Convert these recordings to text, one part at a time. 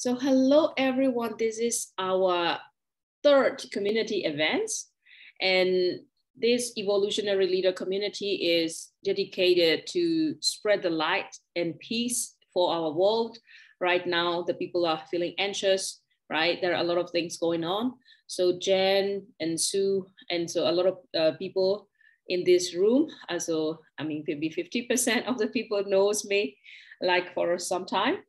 So hello everyone, this is our third community event, and this evolutionary leader community is dedicated to spread the light and peace for our world. Right now, the people are feeling anxious, right? There are a lot of things going on. So Jen and Sue, and so a lot of people in this room, so I mean, maybe 50% of the people knows me like for some time.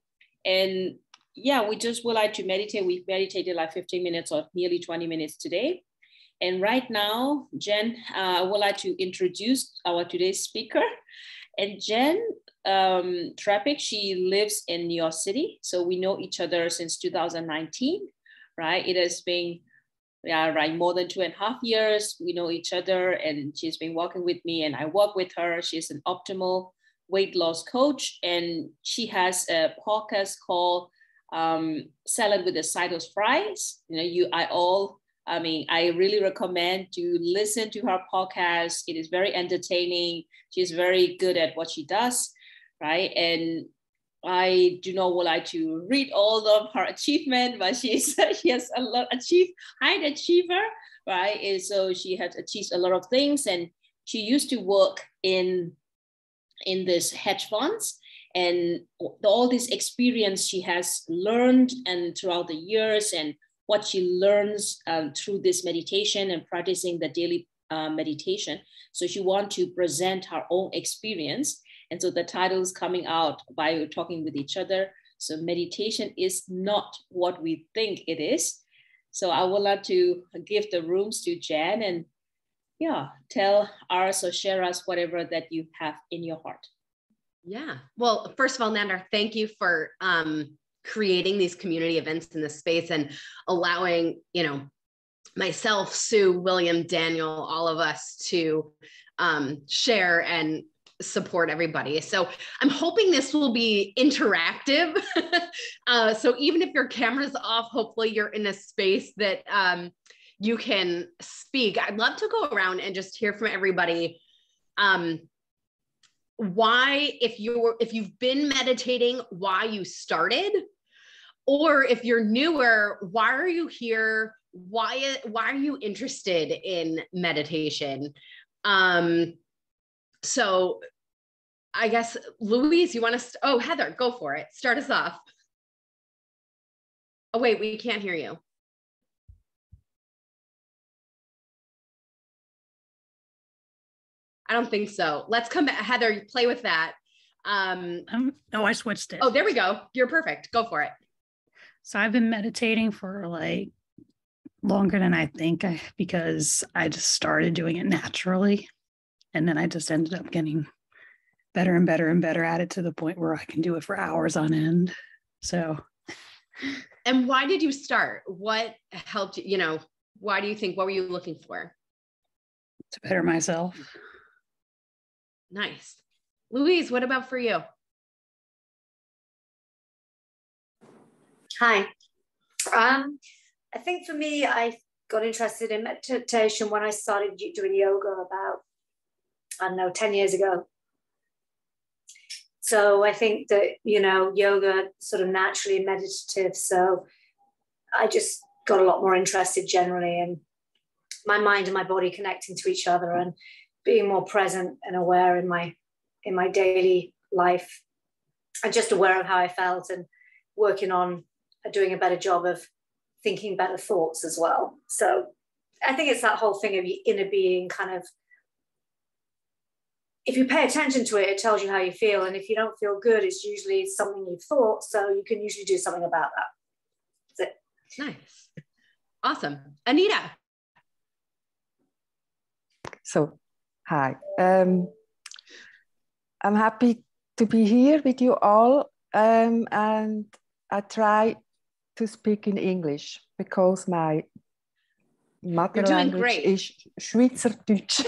And yeah, we just would like to meditate. We've meditated like 15 minutes or nearly 20 minutes today. And right now, Jen, I would like to introduce our today's speaker. And Jenn Trepeck, she lives in New York City. So we know each other since 2019, right? It has been more than 2.5 years. We know each other, and she's been working with me and I work with her. She's an optimal weight loss coach, and she has a podcast called Salad with the Side of Fries. I really recommend to listen to her podcast. It is very entertaining. She's very good at what she does, right? And I do not would like to read all of her achievement, but she has a lot high achiever, right? And so she has achieved a lot of things, and she used to work in this hedge funds, and all this experience she has learned and throughout the years, and what she learns through this meditation and practicing the daily meditation. So she wants to present her own experience. And so the title is coming out by talking with each other. So meditation is not what we think it is. So I would like to give the rooms to Jen and tell us or share us whatever that you have in your heart. Yeah. Well, first of all, Nandar, thank you for creating these community events in this space and allowing, myself, Sue, William, Daniel, all of us to share and support everybody. So I'm hoping this will be interactive. So even if your camera's off, hopefully you're in a space that you can speak. I'd love to go around and just hear from everybody. Why, if you've been meditating, why you started, or if you're newer, why are you here? Why are you interested in meditation? So I guess, Louise, you want to, Heather, go for it. Start us off. Oh, wait, we can't hear you. I don't think so. Let's come back. Heather, play with that. No, I switched it. Oh, there we go. You're perfect. Go for it. So I've been meditating for like longer than I think, because I just started doing it naturally. And then I just ended up getting better and better and better at it, to the point where I can do it for hours on end. So. And why did you start? What helped you, why do you think, what were you looking for? To better myself. Nice. Louise, what about for you? Hi. I think for me, I got interested in meditation when I started doing yoga about, 10 years ago. So I think that, yoga sort of naturally meditative. So I just got a lot more interested generally in my mind and my body connecting to each other and being more present and aware in my daily life, and just aware of how I felt, and working on doing a better job of thinking better thoughts as well. So I think it's that whole thing of your inner being kind of, if you pay attention to it, it tells you how you feel. And if you don't feel good, it's usually something you've thought. So you can usually do something about that. That's it. Nice. Awesome. Anita. So, hi. I'm happy to be here with you all. And I try to speak in English because my mother language is Schweizerdeutsch.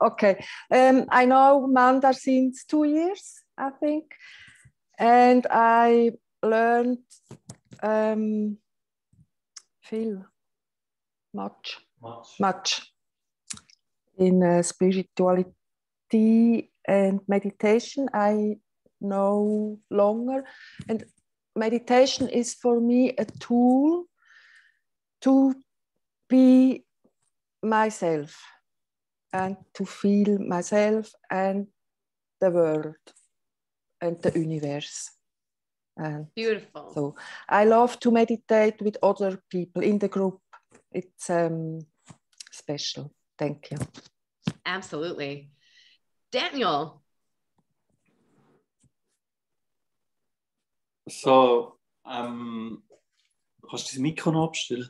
Okay. I know Manda since 2 years, I think. And I learned much in spirituality and meditation. I know longer, and meditation is for me a tool to be myself and to feel myself and the world and the universe. And beautiful. So I love to meditate with other people in the group. It's special. Thank you. Absolutely. Daniel. So, kannst du das Mikro noch abstellen?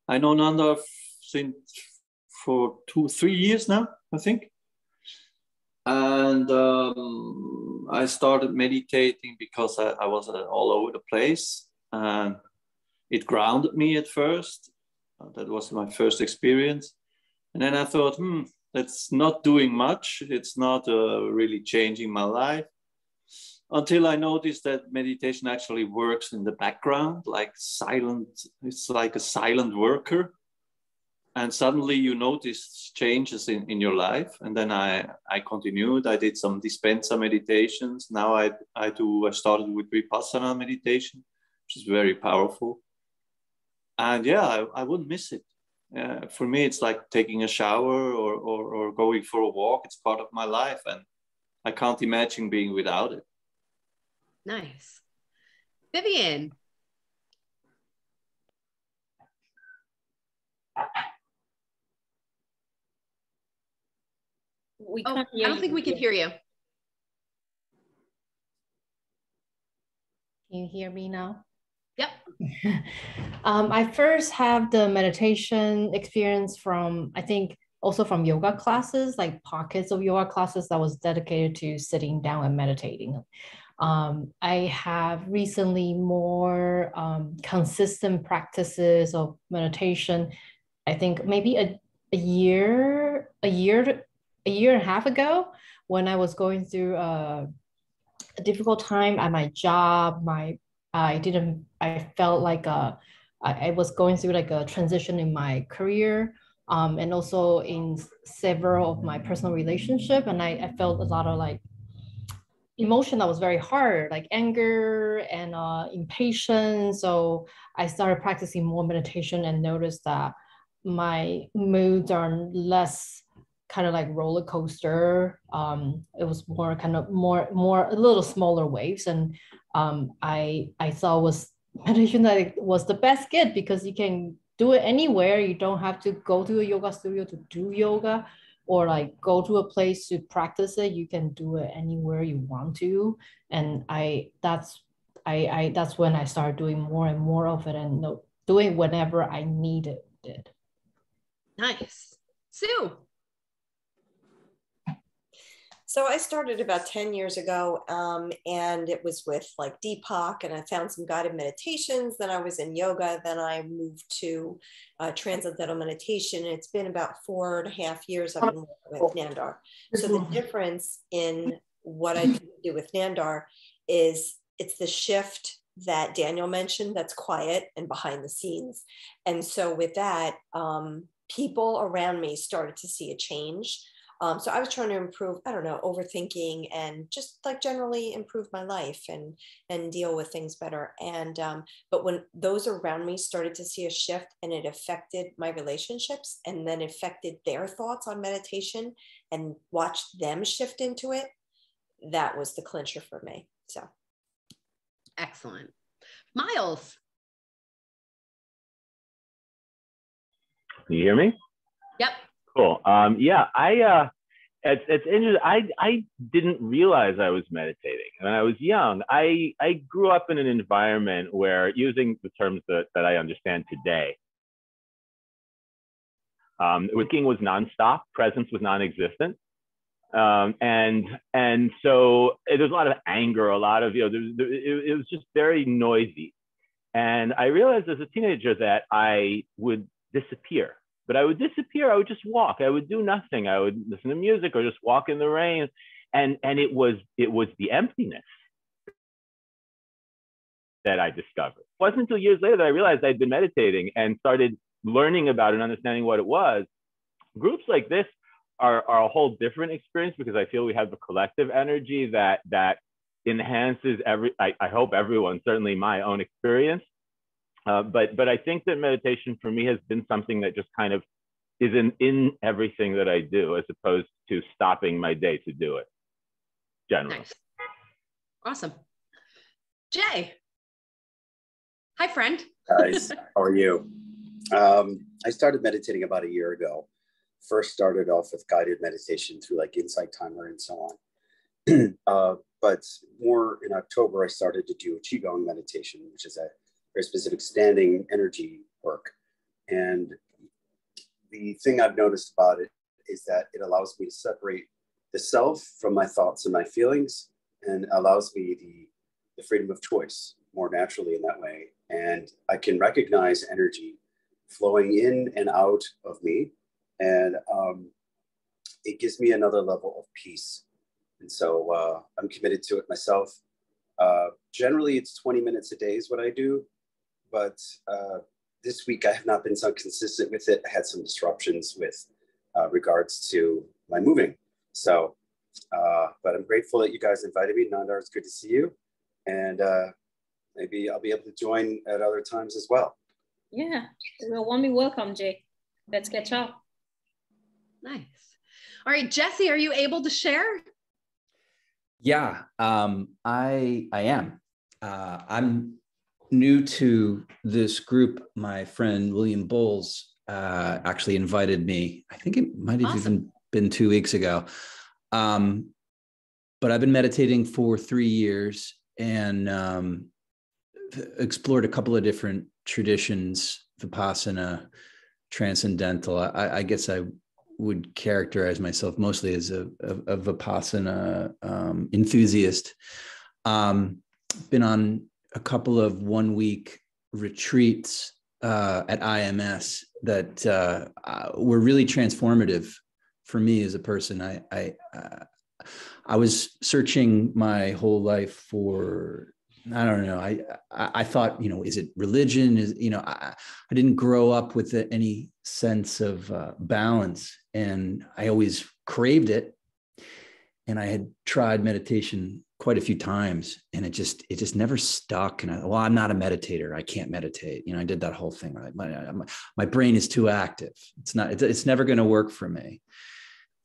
I know Nanda since for 2-3 years now, I think. And I started meditating because I was all over the place. And it grounded me at first. That was my first experience. And then I thought, that's not doing much. It's not really changing my life. Until I noticed that meditation actually works in the background, like silent. It's like a silent worker. And suddenly you notice changes in your life. And then I continued. I did some dispensa meditations. Now I started with Vipassana meditation, which is very powerful. And yeah, I wouldn't miss it. For me, it's like taking a shower or going for a walk. It's part of my life. And I can't imagine being without it. Nice. Vivian. I don't think we can hear you. Can you hear me now? Yep. I first have the meditation experience from, I think, also from yoga classes, like pockets of yoga classes that was dedicated to sitting down and meditating. I have recently more consistent practices of meditation. I think maybe a year and a half ago, when I was going through a difficult time at my job. I felt like I was going through like a transition in my career, and also in several of my personal relationship, and I felt a lot of like emotion that was very hard, like anger and impatience. So I started practicing more meditation and noticed that my moods are less kind of like roller coaster. It was more kind of more a little smaller waves, and I thought was meditation that it was the best gift because you can do it anywhere. You don't have to go to a yoga studio to do yoga, or like go to a place to practice it. You can do it anywhere you want to. And that's when I started doing more and more of it, and doing whenever I needed it. Nice. Sue. So I started about 10 years ago, and it was with like Deepak, and I found some guided meditations. Then I was in yoga. Then I moved to transcendental meditation. It's been about 4.5 years I've been working with Nandar. So the difference in what I do with Nandar is it's the shift that Daniel mentioned that's quiet and behind the scenes. And so with that, people around me started to see a change. So I was trying to improve, I don't know, overthinking and just like generally improve my life and deal with things better. And, but when those around me started to see a shift and it affected my relationships and then affected their thoughts on meditation and watched them shift into it, that was the clincher for me. So. Excellent. Miles. Can you hear me? Yep. Cool. Yeah, it's interesting. I didn't realize I was meditating when I was young. I grew up in an environment where, using the terms that I understand today, working was nonstop, presence was non-existent, and so there's a lot of anger, a lot of it was just very noisy, and I realized as a teenager that I would disappear. But I would disappear. I would just walk. I would do nothing. I would listen to music or just walk in the rain. And it was the emptiness that I discovered. It wasn't until years later that I realized I'd been meditating and started learning about it and understanding what it was. Groups like this are a whole different experience because I feel we have a collective energy that enhances I hope everyone, certainly my own experience. But I think that meditation for me has been something that just kind of is in everything that I do, as opposed to stopping my day to do it generally. Nice. Awesome. Jay. Hi, friend. Guys, how are you? I started meditating about a year ago. First started off with guided meditation through like Insight Timer and so on. But more in October, I started to do Qigong meditation, which is a very specific standing energy work. And the thing I've noticed about it is that it allows me to separate the self from my thoughts and my feelings, and allows me the freedom of choice more naturally in that way. And I can recognize energy flowing in and out of me. And it gives me another level of peace. And so I'm committed to it myself. Generally, it's 20 minutes a day is what I do. But this week, I have not been so consistent with it. I had some disruptions with regards to my moving. So, but I'm grateful that you guys invited me. Nandar, it's good to see you. And maybe I'll be able to join at other times as well. Yeah, you're warmly welcome, Jay. Let's catch up. Nice. All right, Jesse, are you able to share? Yeah, I am. I'm new to this group. My friend William Bowles actually invited me. I think it might have even been 2 weeks ago. But I've been meditating for 3 years and explored a couple of different traditions, Vipassana, Transcendental. I guess I would characterize myself mostly as a Vipassana enthusiast. Been on a couple of 1 week retreats at IMS that were really transformative for me as a person. I was searching my whole life for, I don't know. I thought, is it religion? I didn't grow up with any sense of balance, and I always craved it. And I had tried meditation quite a few times, and it just never stuck. And I'm not a meditator. I can't meditate. I did that whole thing. Right? My brain is too active. It's never going to work for me.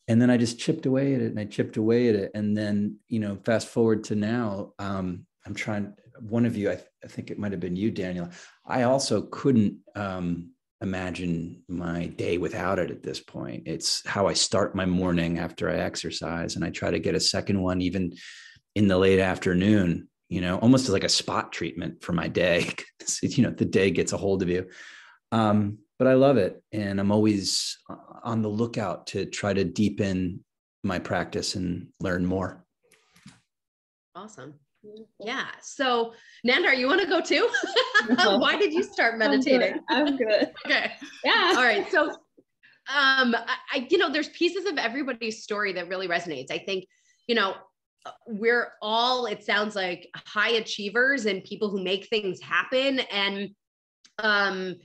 And then I just chipped away at it. And then, fast forward to now, I'm trying, one of you, I think it might've been you, Daniel. I also couldn't imagine my day without it at this point. It's how I start my morning after I exercise. And I try to get a second one, even in the late afternoon, almost as like a spot treatment for my day. The day gets a hold of you. But I love it. And I'm always on the lookout to try to deepen my practice and learn more. Awesome. Yeah. So Nandar, you want to go too? Why did you start meditating? I'm good. Okay. Yeah. All right. So, there's pieces of everybody's story that really resonates. I think, we're all, it sounds like, high achievers and people who make things happen. And,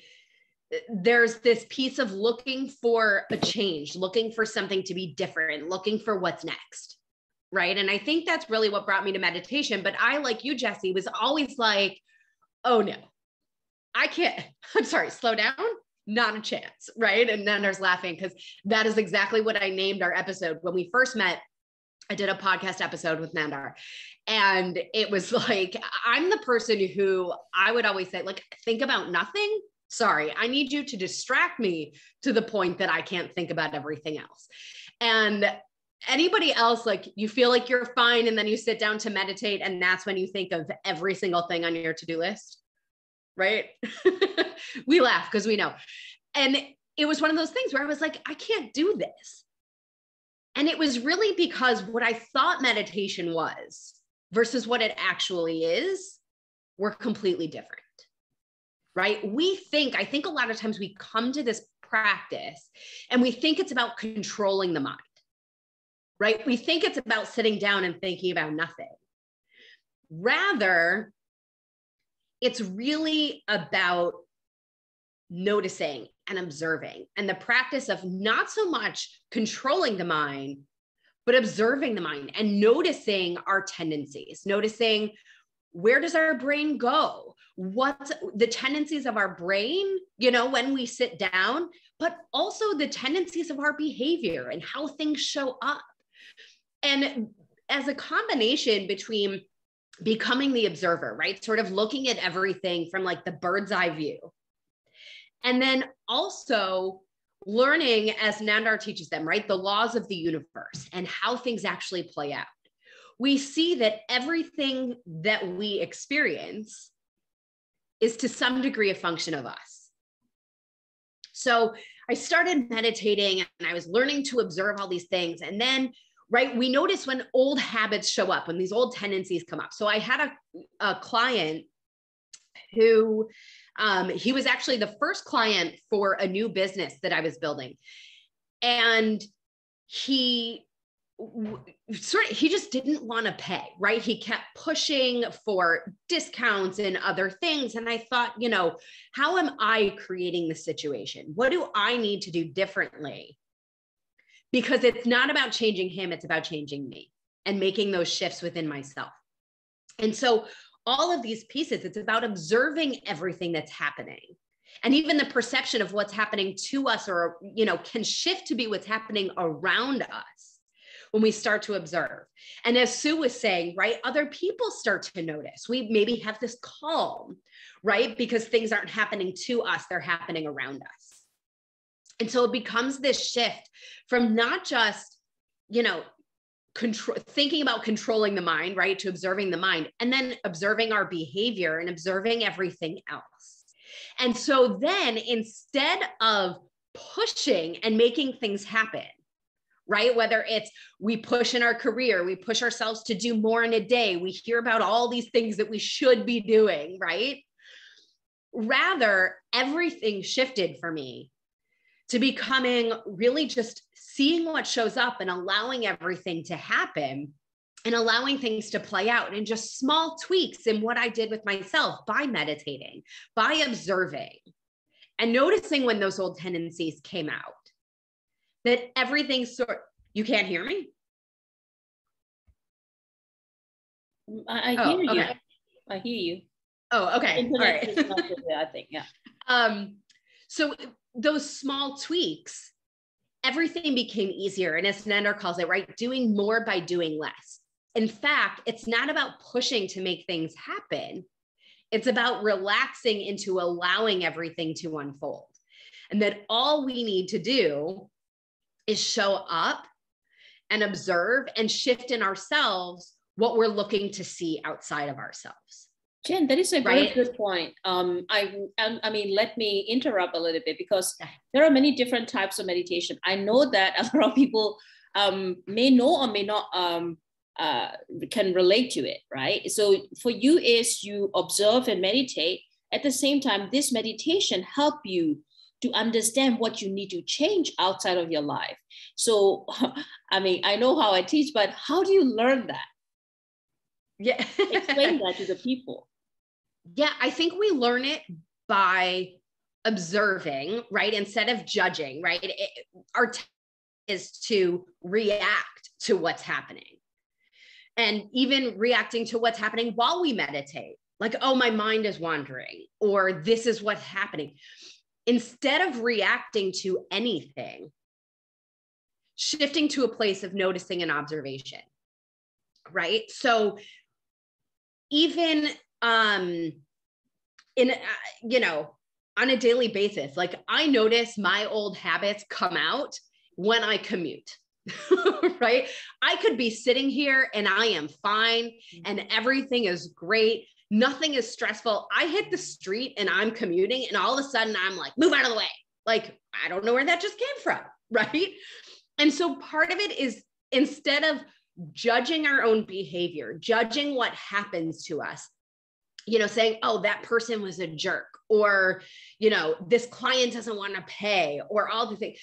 there's this piece of looking for a change, looking for something to be different, looking for what's next. Right. And I think that's really what brought me to meditation. But I, like you, Jesse, was always like, oh no, I can't, I'm sorry, slow down, not a chance. Right. And Nandar's laughing because that is exactly what I named our episode. When we first met, I did a podcast episode with Nandar, and it was like, I'm the person who I would always say, like, think about nothing. Sorry, I need you to distract me to the point that I can't think about everything else. And anybody else, like, you feel like you're fine, and then you sit down to meditate, and that's when you think of every single thing on your to-do list, right? We laugh because we know. And it was one of those things where I was like, I can't do this. And it was really because what I thought meditation was versus what it actually is were completely different. Right? I think a lot of times we come to this practice and we think it's about controlling the mind, right? We think it's about sitting down and thinking about nothing. Rather, it's really about noticing and observing, and the practice of not so much controlling the mind, but observing the mind and noticing our tendencies, noticing where does our brain go? What's the tendencies of our brain, you know, when we sit down, but also the tendencies of our behavior and how things show up. And as a combination between becoming the observer, right? Sort of looking at everything from like the bird's eye view. And then also learning, as Nandar teaches them, right? The laws of the universe and how things actually play out. We see that everything that we experience is to some degree a function of us. So I started meditating and I was learning to observe all these things. And then, right, we notice when old habits show up, when these old tendencies come up. So I had a client who, he was actually the first client for a new business that I was building. And he just didn't want to pay, right? He kept pushing for discounts and other things. And I thought, you know, how am I creating the situation? What do I need to do differently? Because it's not about changing him, it's about changing me and making those shifts within myself. And so all of these pieces, it's about observing everything that's happening. And even the perception of what's happening to us, or, you know, can shift to be what's happening around us when we start to observe. And as Sue was saying, right, other people start to notice. We maybe have this calm, right? Because things aren't happening to us, they're happening around us. And so it becomes this shift from not just, you know, thinking about controlling the mind, right, to observing the mind, and then observing our behavior and observing everything else. And so then instead of pushing and making things happen, right, whether it's we push in our career, we push ourselves to do more in a day, we hear about all these things that we should be doing, right? Rather, everything shifted for me to becoming really just seeing what shows up and allowing everything to happen and allowing things to play out, and just small tweaks in what I did with myself by meditating, by observing and noticing when those old tendencies came out, that everything you can't hear me? I hear you. Okay. I hear you. Oh, okay. All right. Is not good, I think, yeah. So those small tweaks, everything became easier. And as Nandar calls it, right, doing more by doing less. In fact, it's not about pushing to make things happen. It's about relaxing into allowing everything to unfold. And that all we need to do is show up and observe and shift in ourselves what we're looking to see outside of ourselves. Jen, that is a very good point. I mean, let me interrupt a little bit, because there are many different types of meditation. I know that a lot of people may know or may not can relate to it, right? So for you is you observe and meditate. At the same time, this meditation help you to understand what you need to change outside of your life. So, I mean, I know how I teach, but how do you learn that? Yeah. Explain that to the people. Yeah, I think we learn it by observing, right? Instead of judging, right? Our is to react to what's happening. And even reacting to what's happening while we meditate. Like, oh, my mind is wandering, or this is what's happening. Instead of reacting to anything, shifting to a place of noticing and observation, right? So even in, you know, on a daily basis, like I notice my old habits come out when I commute, right? I could be sitting here and I am fine and everything is great. Nothing is stressful. I hit the street and I'm commuting and all of a sudden I'm like, move out of the way. Like, I don't know where that just came from, right? And so part of it is, instead of judging our own behavior, judging what happens to us, you know, saying, oh, that person was a jerk, or, you know, this client doesn't want to pay, or all the things.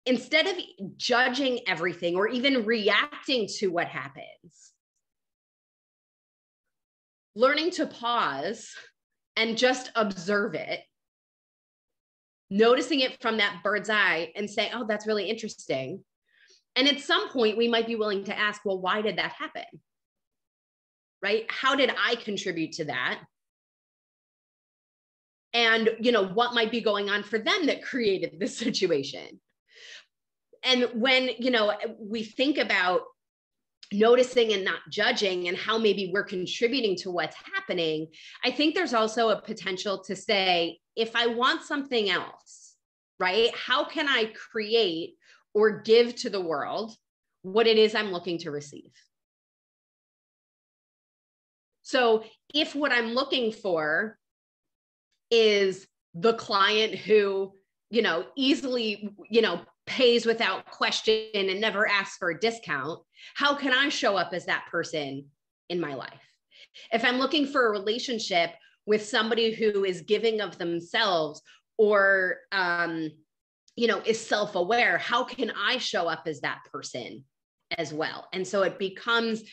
Instead of judging everything or even reacting to what happens, learning to pause and just observe it, noticing it from that bird's eye and saying, oh, that's really interesting. And at some point we might be willing to ask, well, why did that happen? Right? How did I contribute to that? And, you know, what might be going on for them that created this situation? And when, you know, we think about noticing and not judging and how maybe we're contributing to what's happening, I think there's also a potential to say, if I want something else, right, how can I create or give to the world what it is I'm looking to receive? So if what I'm looking for is the client who, you know, easily, you know, pays without question and never asks for a discount, how can I show up as that person in my life? If I'm looking for a relationship with somebody who is giving of themselves or, you know, is self-aware, how can I show up as that person as well? And so it becomes,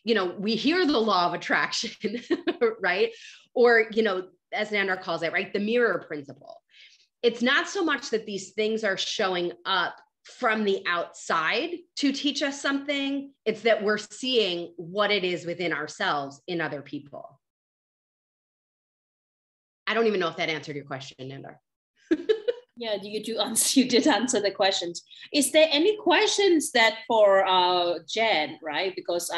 you know, we hear the law of attraction, right? Or, you know, as Nandar calls it, right? The mirror principle. It's not so much that these things are showing up from the outside to teach us something. It's that we're seeing what it is within ourselves in other people. I don't even know if that answered your question, Nandar. Yeah, you did answer the questions. Is there any questions that for Jenn, right? Because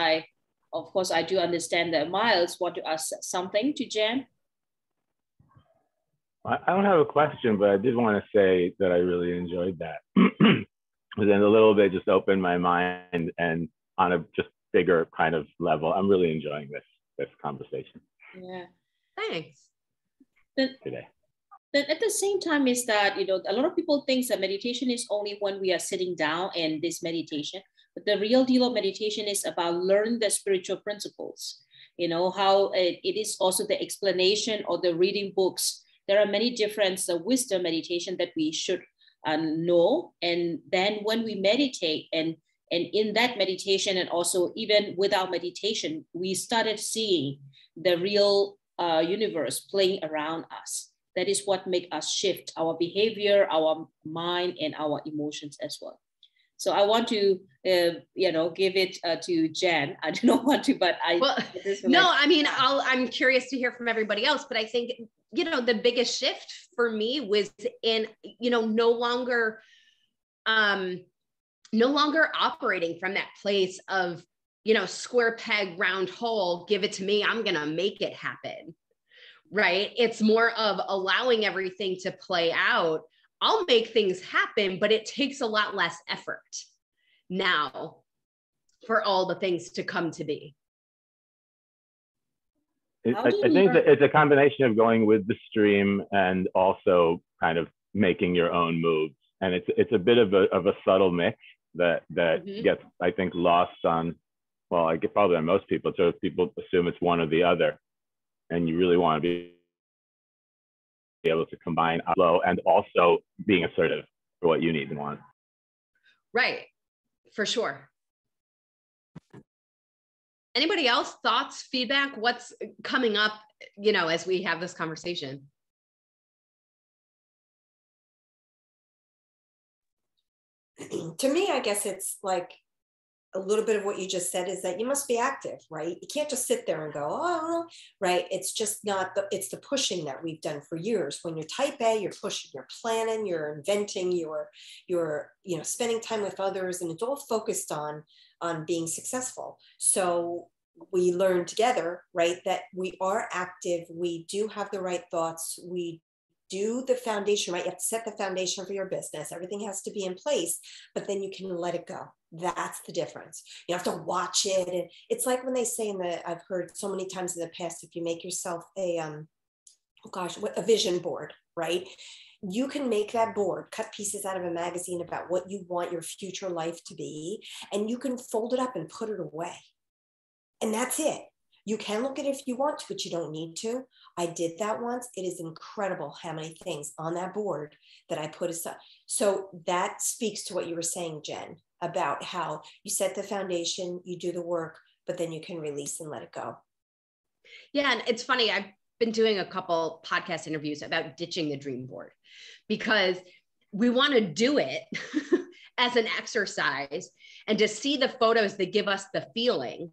of course, I do understand that Miles want to ask something to Jenn. I don't have a question, but I did want to say that I really enjoyed that. And then a little bit just opened my mind, and on a just bigger kind of level, I'm really enjoying this conversation. Yeah. Thanks. Today. Then at the same time is that, you know, a lot of people think that meditation is only when we are sitting down and this meditation, but the real deal of meditation is about learning the spiritual principles, you know, how it is also the explanation or the reading books. There are many different wisdom meditation that we should know. And then when we meditate and in that meditation, and also even without meditation, we started seeing the real universe playing around us. That is what makes us shift our behavior, our mind, and our emotions as well. So I want to, you know, give it to Jenn. I do not want to, but I'm curious to hear from everybody else. But I think, you know, the biggest shift for me was in, you know, no longer operating from that place of, you know, square peg, round hole, give it to me, I'm going to make it happen. Right? It's more of allowing everything to play out. I'll make things happen, but it takes a lot less effort now for all the things to come to be. I think that it's a combination of going with the stream and also kind of making your own moves. And it's a bit of a subtle mix that gets, I think, lost on, well, I get probably on most people. So people assume it's one or the other. And you really want to be able to combine flow and also being assertive for what you need and want. Right, for sure. Anybody else? Thoughts, feedback? What's coming up, you know, as we have this conversation? To me, I guess it's like a little bit of what you just said is that you must be active, right? You can't just sit there and go, oh, right? It's just not it's the pushing that we've done for years. When you're type A, you're pushing, you're planning, you're inventing, you're, you know, spending time with others, and it's all focused on being successful. So we learn together, right, that we are active. We do have the right thoughts. We do the foundation, right? You have to set the foundation for your business. Everything has to be in place, but then you can let it go. That's the difference. You have to watch it. And it's like when they say I've heard so many times in the past, if you make yourself a vision board, right? You can make that board, cut pieces out of a magazine about what you want your future life to be, and you can fold it up and put it away. And that's it. You can look at it if you want to, but you don't need to. I did that once. It is incredible how many things on that board that I put aside. So that speaks to what you were saying, Jenn, about how you set the foundation, you do the work, but then you can release and let it go. Yeah. And it's funny. I've been doing a couple podcast interviews about ditching the dream board, because we want to do it as an exercise. and to see the photos that give us the feeling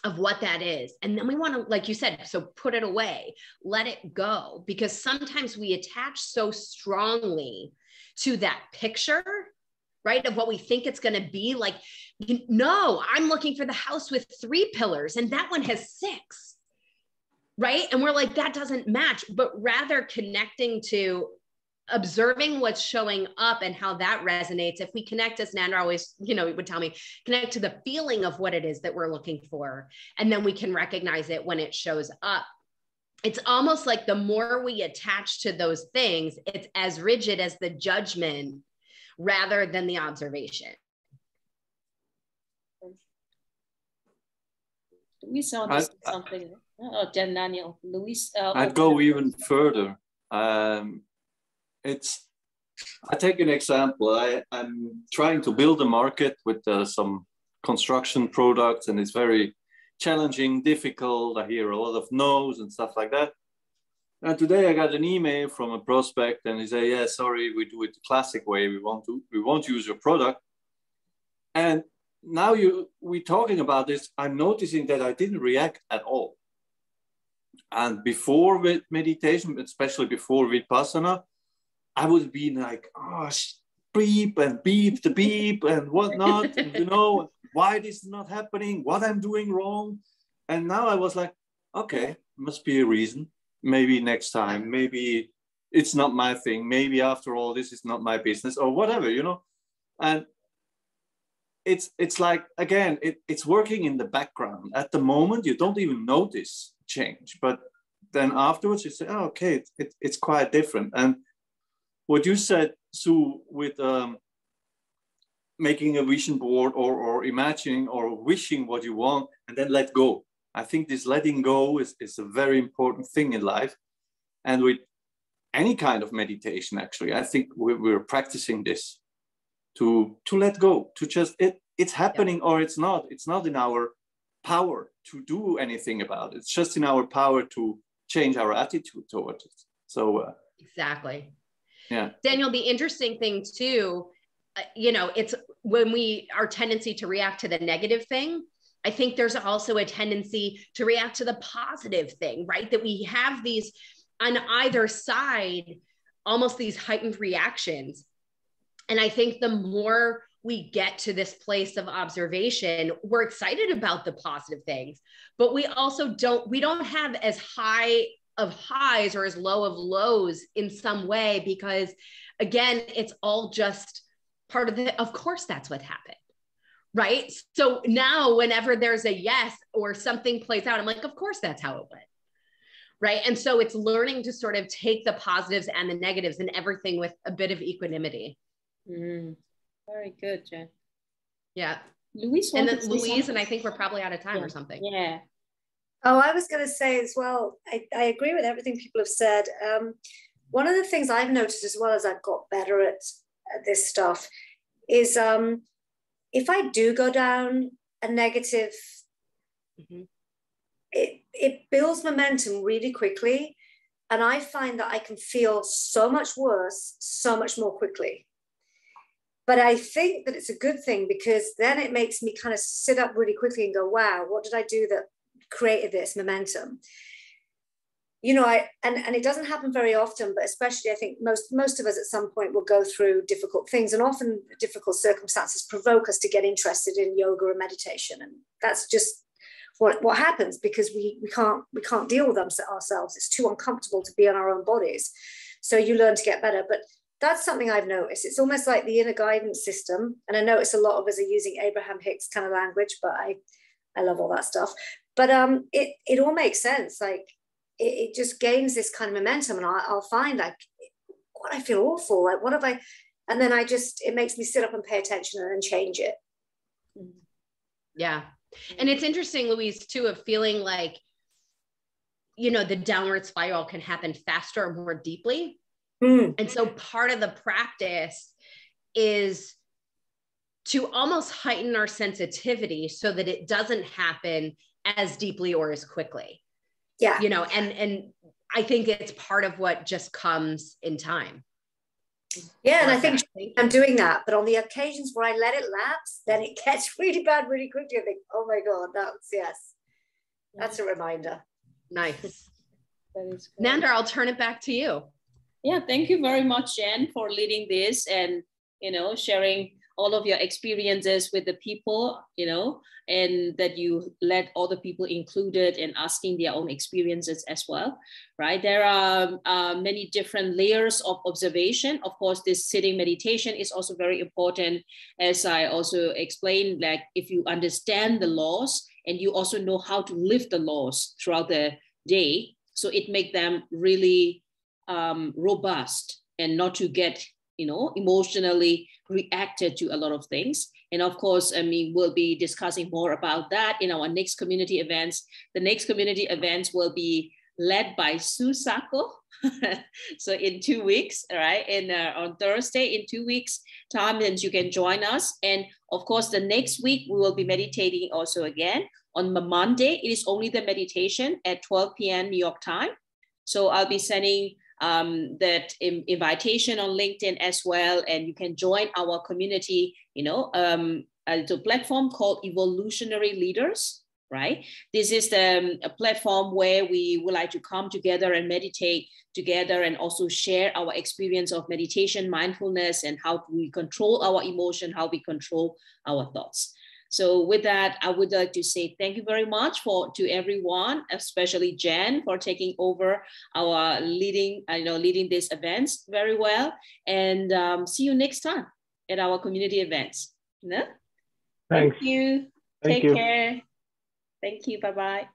of what that is. And then we want to, like you said, so put it away, let it go, because sometimes we attach so strongly to that picture, right, of what we think it's going to be. Like, no, I'm looking for the house with 3 pillars and that one has 6, right? And we're like, that doesn't match, but rather connecting to observing what's showing up and how that resonates. If we connect, as Nandra always, would tell me, connect to the feeling of what it is that we're looking for. And then we can recognize it when it shows up. It's almost like the more we attach to those things, it's as rigid as the judgment rather than the observation. Luis saw something. Oh, Jen, Daniel, Luis. I'd go even further. I take an example. I'm trying to build a market with some construction products, and it's very challenging, difficult. I hear a lot of no's and stuff like that. And today I got an email from a prospect, and he said, "Yeah, sorry, we do it the classic way. We won't use your product." And now we're talking about this. I'm noticing that I didn't react at all. And before with meditation, especially before Vipassana, I would be like, oh, beep and beep the beep and whatnot, and, why this is not happening, what I'm doing wrong. And now I was like, okay, must be a reason. Maybe next time, maybe it's not my thing. Maybe after all, this is not my business or whatever, And it's like, again, it's working in the background. At the moment, you don't even notice change. But then afterwards, you say, oh, okay, it's quite different. And what you said, Sue, with making a vision board or imagining or wishing what you want and then let go. I think this letting go is a very important thing in life. And with any kind of meditation, actually, I think we're practicing this to let go, to just, it's happening or it's not. It's not in our power to do anything about it. It's just in our power to change our attitude towards it. So exactly. Yeah. Daniel, the interesting thing too, it's when our tendency to react to the negative thing, I think there's also a tendency to react to the positive thing, right? That we have these on either side, almost these heightened reactions. And I think the more we get to this place of observation, we're excited about the positive things, but we also don't have as high of highs or as low of lows in some way, because again, it's all just part of course, that's what happened. Right. So now whenever there's a yes or something plays out, I'm like, of course, that's how it went. Right. And so it's learning to sort of take the positives and the negatives and everything with a bit of equanimity. Very good, Jen. Yeah. Louise, and then Louise, and I think we're probably out of time or something. Yeah. Oh, I was going to say as well, I agree with everything people have said. One of the things I've noticed as well as I've got better at this stuff is if I do go down a negative, it builds momentum really quickly. And I find that I can feel so much worse, so much more quickly. But I think that it's a good thing, because then it makes me kind of sit up really quickly and go, wow, what did I do that created this momentum? And it doesn't happen very often, but especially I think most of us at some point will go through difficult things, and often difficult circumstances provoke us to get interested in yoga or meditation. And that's just what happens, because we can't deal with them ourselves. It's too uncomfortable to be in our own bodies. So you learn to get better. But that's something I've noticed. It's almost like the inner guidance system. And I notice a lot of us are using Abraham Hicks kind of language, but I love all that stuff. But it all makes sense. Like it just gains this kind of momentum, and I'll find like, what, I feel awful. Like, what have I? And then it makes me sit up and pay attention and then change it. Yeah. And it's interesting, Louise, too, of feeling like, the downward spiral can happen faster or more deeply. And so part of the practice is to almost heighten our sensitivity so that it doesn't happen as deeply or as quickly. Yeah. And I think it's part of what just comes in time. Yeah, and I think I'm doing that, but on the occasions where I let it lapse, then it gets really bad really quickly. I think, oh my God, that's a reminder. Nice. That is great. Nandar, I'll turn it back to you. Yeah, thank you very much, Jenn, for leading this and, sharing all of your experiences with the people, and that you let other people included and asking their own experiences as well, right? There are many different layers of observation. Of course, this sitting meditation is also very important, as I also explained, like if you understand the laws and you also know how to live the laws throughout the day, so it makes them really robust and not to get, emotionally reacted to a lot of things. And of course, we'll be discussing more about that in our next community events. The next community events will be led by Sue Sako. So in 2 weeks, right? And on Thursday in 2 weeks time, then you can join us. And of course, the next week we will be meditating also again. On Monday, it is only the meditation at 12 p.m. New York time. So I'll be sending that invitation on LinkedIn as well, and you can join our community, a platform called Evolutionary Leaders, right? This is a platform where we would like to come together and meditate together and also share our experience of meditation, mindfulness, and how we control our emotion, how we control our thoughts. So with that, I would like to say thank you very much to everyone, especially Jenn, for taking over our leading these events very well. And see you next time at our community events. No? Thanks. Thank you. Take care. Thank you. Bye-bye.